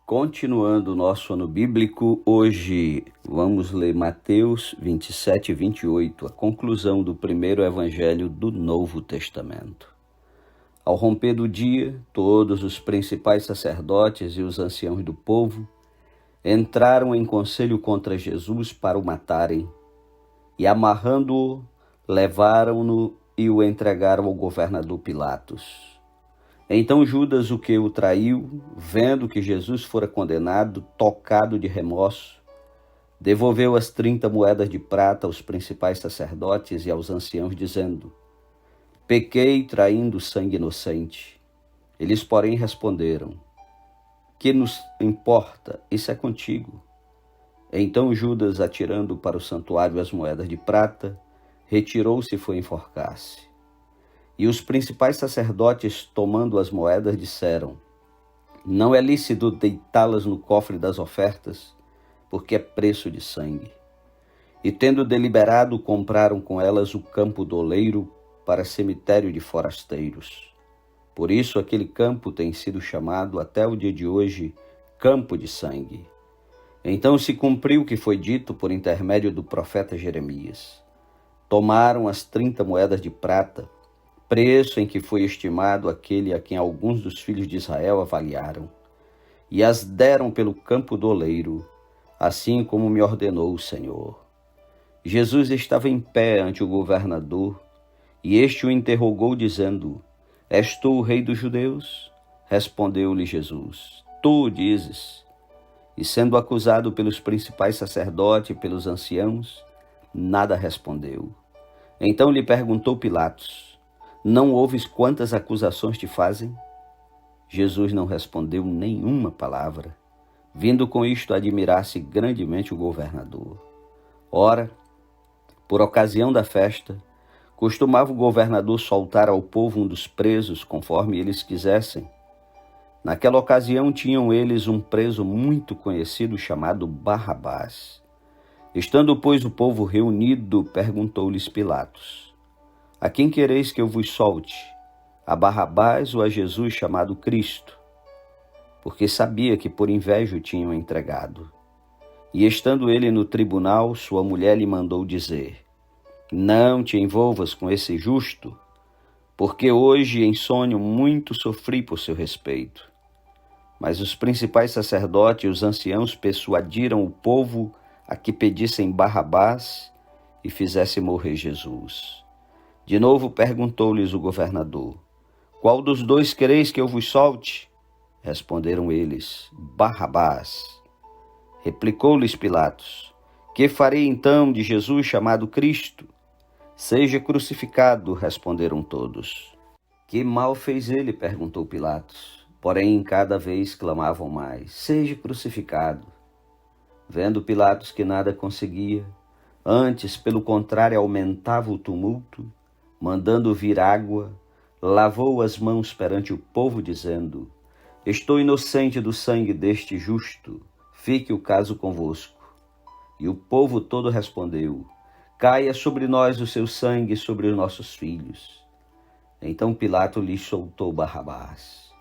Continuando o nosso ano bíblico, hoje vamos ler Mateus 27 e 28, a conclusão do primeiro evangelho do Novo Testamento. Ao romper do dia, todos os principais sacerdotes e os anciãos do povo entraram em conselho contra Jesus para o matarem, e amarrando-o, levaram-no e o entregaram ao governador Pilatos. Então Judas, o que o traiu, vendo que Jesus fora condenado, tocado de remorso, devolveu as 30 moedas de prata aos principais sacerdotes e aos anciãos, dizendo: pequei traindo sangue inocente. Eles, porém, responderam: que nos importa? Isso é contigo. Então Judas, atirando para o santuário as moedas de prata, retirou-se e foi enforcar-se. E os principais sacerdotes, tomando as moedas, disseram: não é lícito deitá-las no cofre das ofertas, porque é preço de sangue. E tendo deliberado, compraram com elas o campo do oleiro para cemitério de forasteiros. Por isso aquele campo tem sido chamado até o dia de hoje Campo de Sangue. Então se cumpriu o que foi dito por intermédio do profeta Jeremias. Tomaram as 30 moedas de prata, preço em que foi estimado aquele a quem alguns dos filhos de Israel avaliaram, e as deram pelo campo do oleiro, assim como me ordenou o Senhor. Jesus estava em pé ante o governador, e este o interrogou, dizendo: és tu o rei dos judeus? Respondeu-lhe Jesus: tu o dizes. E sendo acusado pelos principais sacerdotes e pelos anciãos, nada respondeu. Então lhe perguntou Pilatos: não ouves quantas acusações te fazem? Jesus não respondeu nenhuma palavra, vindo com isto admirar-se grandemente o governador. Ora, por ocasião da festa, costumava o governador soltar ao povo um dos presos, conforme eles quisessem. Naquela ocasião tinham eles um preso muito conhecido chamado Barrabás. Estando, pois, o povo reunido, perguntou-lhes Pilatos: a quem quereis que eu vos solte? A Barrabás ou a Jesus chamado Cristo? Porque sabia que por inveja o tinham entregado. E estando ele no tribunal, sua mulher lhe mandou dizer: não te envolvas com esse justo, porque hoje em sonho muito sofri por seu respeito. Mas os principais sacerdotes e os anciãos persuadiram o povo a que pedissem Barrabás e fizessem morrer Jesus. De novo perguntou-lhes o governador: qual dos dois quereis que eu vos solte? Responderam eles: Barrabás. Replicou-lhes Pilatos: que farei então de Jesus chamado Cristo? Seja crucificado, responderam todos. Que mal fez ele? Perguntou Pilatos. Porém, cada vez clamavam mais: seja crucificado. Vendo Pilatos que nada conseguia, antes, pelo contrário, aumentava o tumulto, mandando vir água, lavou as mãos perante o povo, dizendo: estou inocente do sangue deste justo, fique o caso convosco. E o povo todo respondeu: caia sobre nós o seu sangue e sobre os nossos filhos. Então Pilatos lhes soltou Barrabás,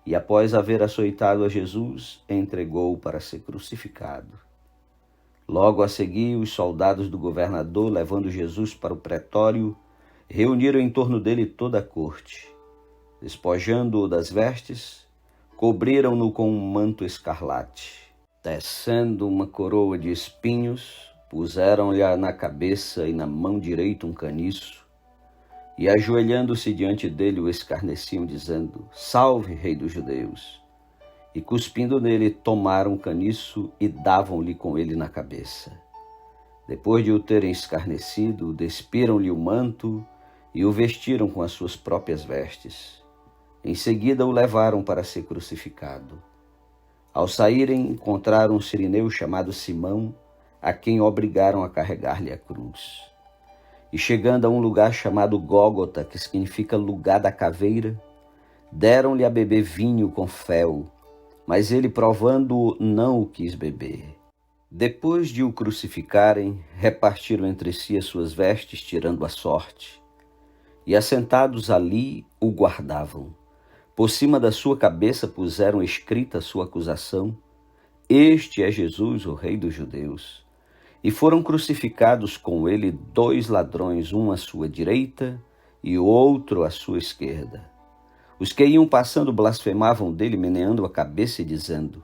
e após haver açoitado a Jesus, entregou-o para ser crucificado. Logo a seguir, os soldados do governador, levando Jesus para o pretório, reuniram em torno dele toda a corte. Despojando-o das vestes, cobriram-no com um manto escarlate. Tecendo uma coroa de espinhos, puseram-lhe na cabeça e na mão direita um caniço, e ajoelhando-se diante dele o escarneciam, dizendo: salve, rei dos judeus! E cuspindo nele, tomaram o caniço e davam-lhe com ele na cabeça. Depois de o terem escarnecido, despiram-lhe o manto e o vestiram com as suas próprias vestes. Em seguida o levaram para ser crucificado. Ao saírem, encontraram um sirineu chamado Simão, a quem obrigaram a carregar-lhe a cruz. E chegando a um lugar chamado Gólgota, que significa lugar da caveira, deram-lhe a beber vinho com fel, mas ele, provando-o, não o quis beber. Depois de o crucificarem, repartiram entre si as suas vestes, tirando a sorte. E assentados ali, o guardavam. Por cima da sua cabeça puseram escrita a sua acusação este é Jesus, o Rei dos Judeus. E foram crucificados com ele 2 ladrões, um à sua direita e o outro à sua esquerda. Os que iam passando blasfemavam dele, meneando a cabeça e dizendo: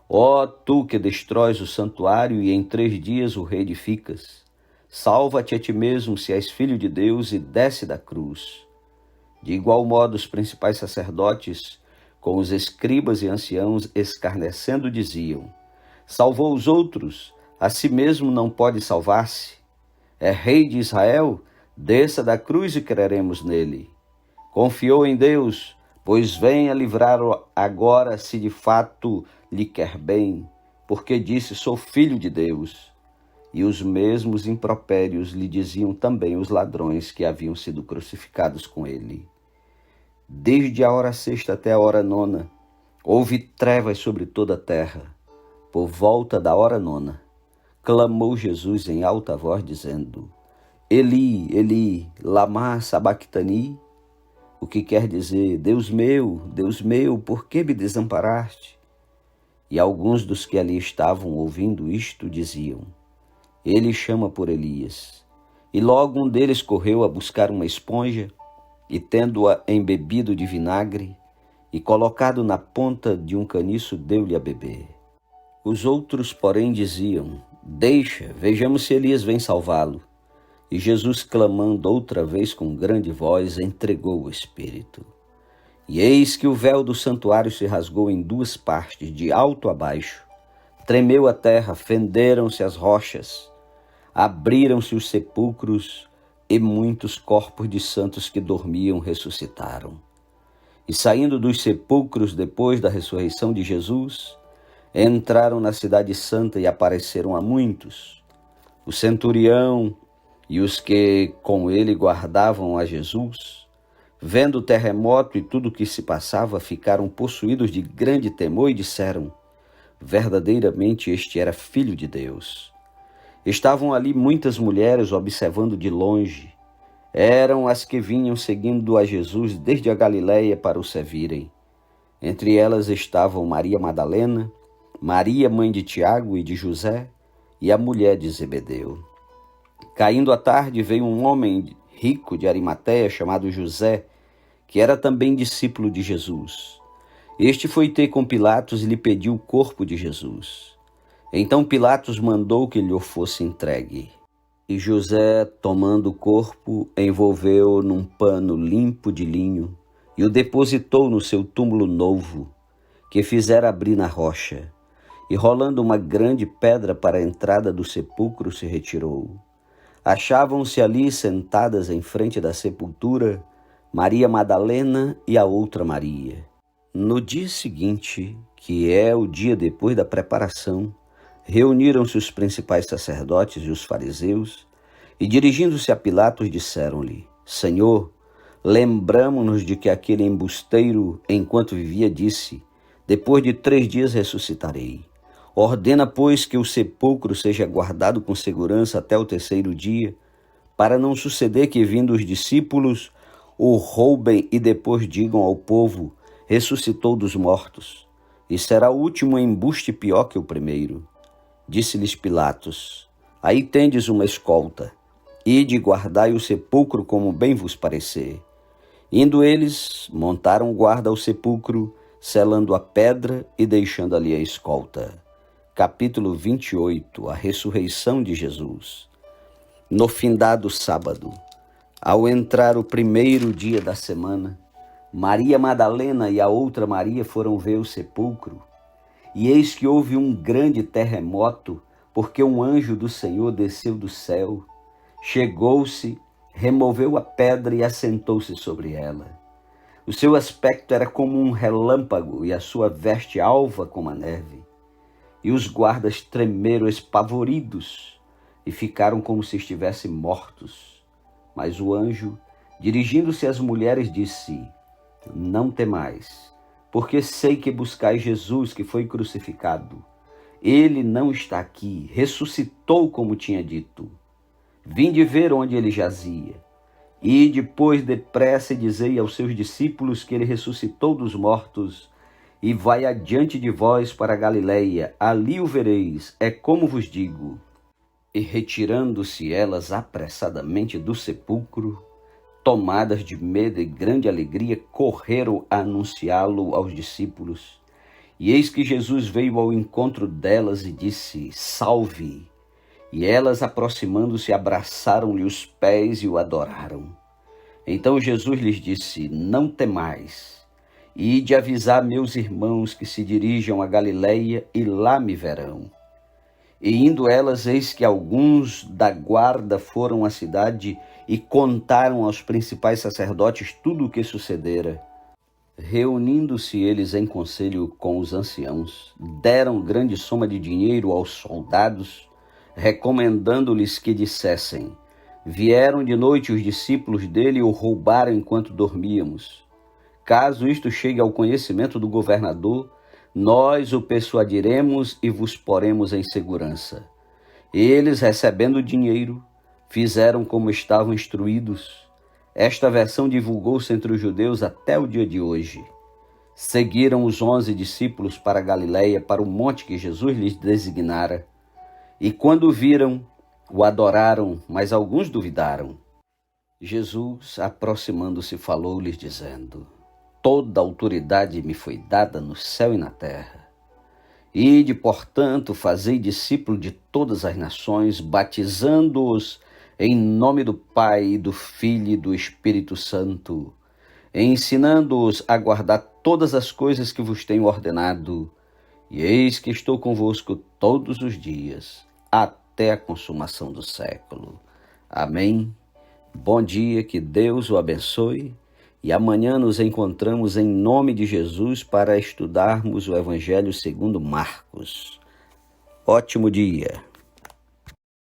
Ó tu que destróis o santuário e em 3 dias o reedificas, salva-te a ti mesmo se és filho de Deus e desce da cruz. De igual modo os principais sacerdotes, com os escribas e anciãos, escarnecendo, diziam: Salvou os outros, a si mesmo não pode salvar-se. É rei de Israel? Desça da cruz e creremos nele. Confiou em Deus, pois venha livrar-o agora, se de fato lhe quer bem, porque disse: Sou filho de Deus. E os mesmos impropérios lhe diziam também os ladrões que haviam sido crucificados com ele. Desde a hora 6ª até a hora 9ª, houve trevas sobre toda a terra. Por volta da hora 9ª, clamou Jesus em alta voz, dizendo: Eli, Eli, lama sabactani? O que quer dizer: Deus meu, por que me desamparaste? E alguns dos que ali estavam ouvindo isto diziam: Ele chama por Elias. E logo um deles correu a buscar uma esponja, e tendo-a embebido de vinagre e colocado na ponta de um caniço, deu-lhe a beber. Os outros, porém, diziam: Deixa, vejamos se Elias vem salvá-lo. E Jesus, clamando outra vez com grande voz, entregou o Espírito. E eis que o véu do santuário se rasgou em 2 partes, de alto a baixo. Tremeu a terra, fenderam-se as rochas, abriram-se os sepulcros, e muitos corpos de santos que dormiam ressuscitaram. E saindo dos sepulcros depois da ressurreição de Jesus, entraram na cidade santa e apareceram a muitos. O centurião e os que com ele guardavam a Jesus, vendo o terremoto e tudo o que se passava, ficaram possuídos de grande temor e disseram: Verdadeiramente este era Filho de Deus. Estavam ali muitas mulheres observando de longe. Eram as que vinham seguindo a Jesus desde a Galiléia para o servirem. Entre elas estavam Maria Madalena, Maria, mãe de Tiago e de José, e a mulher de Zebedeu. Caindo a tarde, veio um homem rico de Arimateia, chamado José, que era também discípulo de Jesus. Este foi ter com Pilatos e lhe pediu o corpo de Jesus. Então Pilatos mandou que lhe fosse entregue. E José, tomando o corpo, envolveu-o num pano limpo de linho e o depositou no seu túmulo novo, que fizera abrir na rocha. E rolando uma grande pedra para a entrada do sepulcro, se retirou. Achavam-se ali sentadas em frente da sepultura Maria Madalena e a outra Maria. No dia seguinte, que é o dia depois da preparação, reuniram-se os principais sacerdotes e os fariseus, e dirigindo-se a Pilatos disseram-lhe: Senhor, lembramo-nos de que aquele embusteiro, enquanto vivia, disse: Depois de 3 dias ressuscitarei. Ordena, pois, que o sepulcro seja guardado com segurança até o 3º dia, para não suceder que, vindo os discípulos, o roubem e depois digam ao povo: ressuscitou dos mortos. E será o último embuste pior que o primeiro. Disse-lhes Pilatos: Aí tendes uma escolta. Ide e guardai o sepulcro como bem vos parecer. Indo eles, montaram guarda ao sepulcro, selando a pedra e deixando ali a escolta. Capítulo 28. A ressurreição de Jesus. No findado sábado, ao entrar o 1º dia da semana, Maria Madalena e a outra Maria foram ver o sepulcro. E eis que houve um grande terremoto, porque um anjo do Senhor desceu do céu, chegou-se, removeu a pedra e assentou-se sobre ela. O seu aspecto era como um relâmpago e a sua veste alva como a neve. E os guardas tremeram espavoridos e ficaram como se estivessem mortos. Mas o anjo, dirigindo-se às mulheres, disse: Não temais, porque sei que buscais Jesus, que foi crucificado. Ele não está aqui, ressuscitou como tinha dito. Vinde ver onde ele jazia. E depois depressa dizei aos seus discípulos que ele ressuscitou dos mortos, e vai adiante de vós para a Galileia, ali o vereis, é como vos digo. E retirando-se elas apressadamente do sepulcro, tomadas de medo e grande alegria, correram a anunciá-lo aos discípulos. E eis que Jesus veio ao encontro delas e disse: Salve! E elas, aproximando-se, abraçaram-lhe os pés e o adoraram. Então Jesus lhes disse: Não temais, ide avisar meus irmãos que se dirijam a Galileia e lá me verão. E indo elas, eis que alguns da guarda foram à cidade e contaram aos principais sacerdotes tudo o que sucedera. Reunindo-se eles em conselho com os anciãos, deram grande soma de dinheiro aos soldados, recomendando-lhes que dissessem: Vieram de noite os discípulos dele e o roubaram enquanto dormíamos. Caso isto chegue ao conhecimento do governador, nós o persuadiremos e vos poremos em segurança. Eles, recebendo o dinheiro, fizeram como estavam instruídos. Esta versão divulgou-se entre os judeus até o dia de hoje. Seguiram os 11 discípulos para a Galileia, para o monte que Jesus lhes designara. E quando o viram, o adoraram, mas alguns duvidaram. Jesus, aproximando-se, falou-lhes, dizendo: Toda autoridade me foi dada no céu e na terra. Ide, portanto, fazei discípulo de todas as nações, batizando-os em nome do Pai, do Filho e do Espírito Santo, ensinando-os a guardar todas as coisas que vos tenho ordenado. E eis que estou convosco todos os dias, até a consumação do século. Amém. Bom dia, que Deus o abençoe. E amanhã nos encontramos em nome de Jesus para estudarmos o Evangelho segundo Marcos. Ótimo dia!